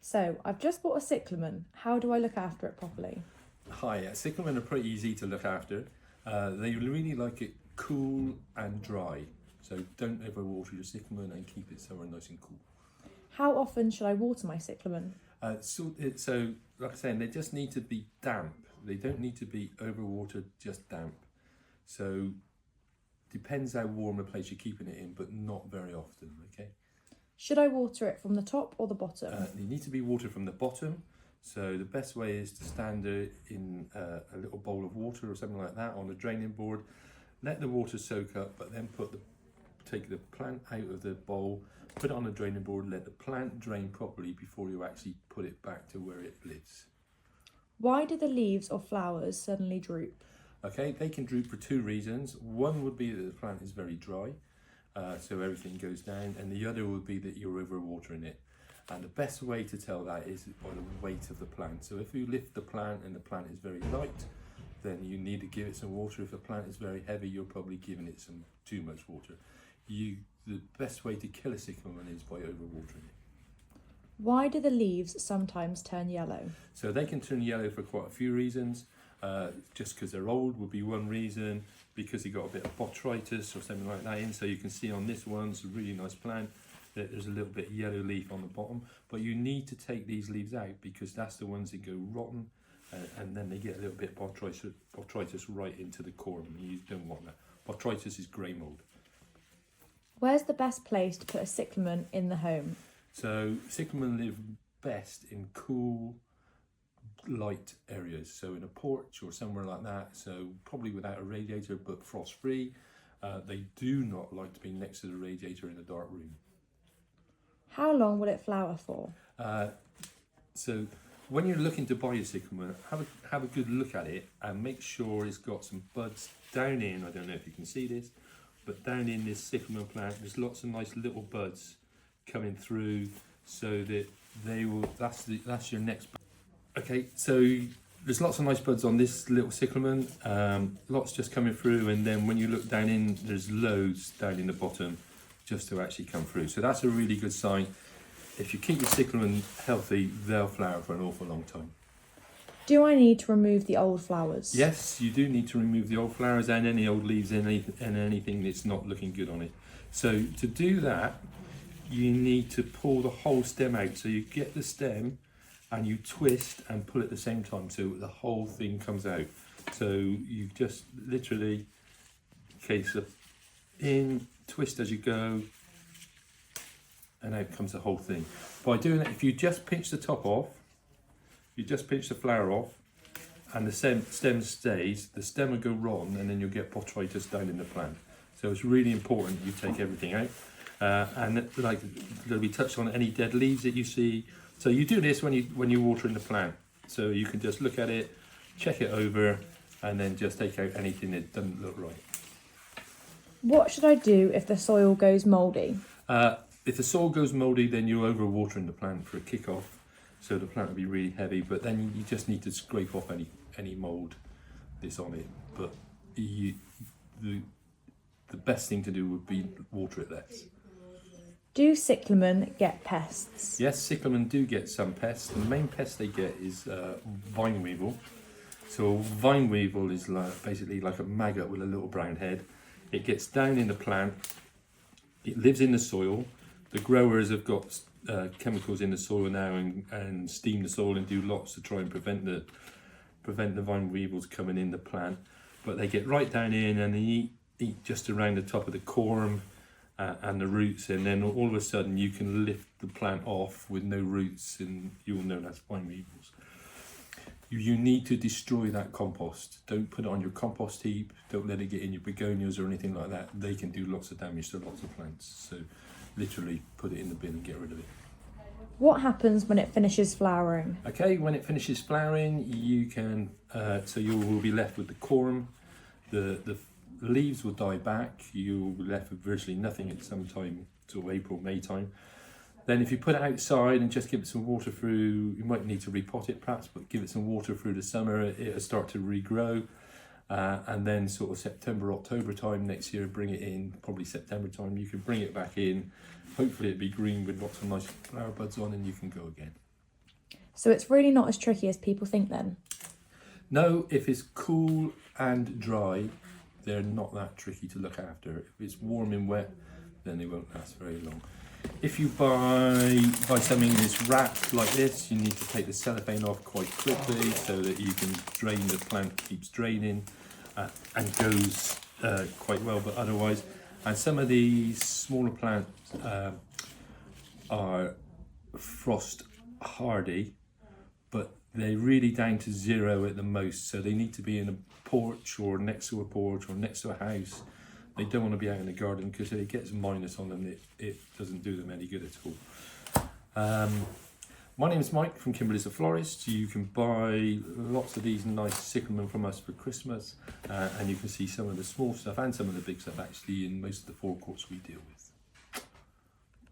So, I've just bought a cyclamen. How do I look after it properly? Hi, cyclamen are pretty easy to look after. They really like it cool and dry. So don't overwater your cyclamen and keep it somewhere nice and cool. How often should I water my cyclamen? So, like I said, they just need to be damp. They don't need to be overwatered, just damp. So depends how warm a place you're keeping it in, but not very often, okay? Should I water it from the top or the bottom? They need to be watered from the bottom. So the best way is to stand it in a little bowl of water or something like that on a draining board. Let the water soak up, but then take the plant out of the bowl, put it on a draining board, let the plant drain properly before you actually put it back to where it lives. Why do the leaves or flowers suddenly droop? Okay, they can droop for two reasons. One would be that the plant is very dry, so everything goes down, and the other would be that you're overwatering it. And the best way to tell that is by the weight of the plant. So if you lift the plant and the plant is very light, then you need to give it some water. If the plant is very heavy, you're probably giving it too much water. The best way to kill a cyclamen is by overwatering it. Why do the leaves sometimes turn yellow? So they can turn yellow for quite a few reasons. Just because they're old would be one reason, because you got a bit of botrytis or something like that in. So you can see on this one, it's a really nice plant, that there's a little bit of yellow leaf on the bottom. But you need to take these leaves out because that's the ones that go rotten, and then they get a little bit of botrytis right into the core, and you don't want that. Botrytis is grey mold. Where's the best place to put a cyclamen in the home? So cyclamen live best in cool, light areas. So in a porch or somewhere like that. So probably without a radiator, but frost-free. They do not like to be next to the radiator in a dark room. How long will it flower for? So when you're looking to buy a cyclamen, have a good look at it and make sure it's got some buds down in. I don't know if you can see this, but down in this cyclamen plant, there's lots of nice little buds coming through, so that they will. That's your next. Okay, so there's lots of nice buds on this little cyclamen. Lots just coming through, and then when you look down in, there's loads down in the bottom, just to actually come through. So that's a really good sign. If you keep your cyclamen healthy, they'll flower for an awful long time. Do I need to remove the old flowers? Yes, you do need to remove the old flowers and any old leaves and anything that's not looking good on it. So to do that, you need to pull the whole stem out. So you get the stem and you twist and pull at the same time, so the whole thing comes out. So you just literally, okay, so in, twist as you go, and out comes the whole thing. By doing that, if you just pinch the top off, you just pinch the flower off, and the stem stays, the stem will go rotten, and then you'll get botrytis down in the plant. So it's really important you take everything out. And like we touched on, any dead leaves that you see. So you do this when you're watering the plant. So you can just look at it, check it over, and then just take out anything that doesn't look right. What should I do if the soil goes mouldy? If the soil goes mouldy, then you're overwatering the plant for a kick-off. So the plant will be really heavy, but then you just need to scrape off any mould that's on it. But the best thing to do would be water it less. Do cyclamen get pests? Yes, cyclamen do get some pests. The main pest they get is vine weevil. So vine weevil is basically like a maggot with a little brown head. It gets down in the plant. It lives in the soil. The growers have got chemicals in the soil now and steam the soil and do lots to try and prevent the vine weevils coming in the plant. But they get right down in and they eat just around the top of the corm and the roots, and then all of a sudden you can lift the plant off with no roots, and you'll know that's vine weevils. You need to destroy that compost. Don't put it on your compost heap. Don't let it get in your begonias or anything like that. They can do lots of damage to lots of plants. So literally put it in the bin and get rid of it. What happens when it finishes flowering? Okay, when it finishes flowering, you can, so you will be left with the corm. The leaves will die back. You'll be left with virtually nothing at some time, till April, May time. Then if you put it outside and just give it some water through, you might need to repot it perhaps, but give it some water through the summer, it'll start to regrow. And then sort of September, October time next year, bring it in, probably September time, you can bring it back in. Hopefully it'll be green with lots of nice flower buds on, and you can go again. So it's really not as tricky as people think then. No, if it's cool and dry, they're not that tricky to look after. If it's warm and wet, then they won't last very long. If you buy something that's wrapped like this, you need to take the cellophane off quite quickly so that you can drain, the plant keeps draining and goes quite well, but otherwise, and some of these smaller plants are frost hardy, but they're really down to 0 at the most, so they need to be in a porch or next to a porch or next to a house. They don't want to be out in the garden because if it gets minus on them, it doesn't do them any good at all. My name's Mike from Kimberleys the Florist. You can buy lots of these nice cyclamen from us for Christmas, and you can see some of the small stuff and some of the big stuff actually in most of the forecourts we deal with.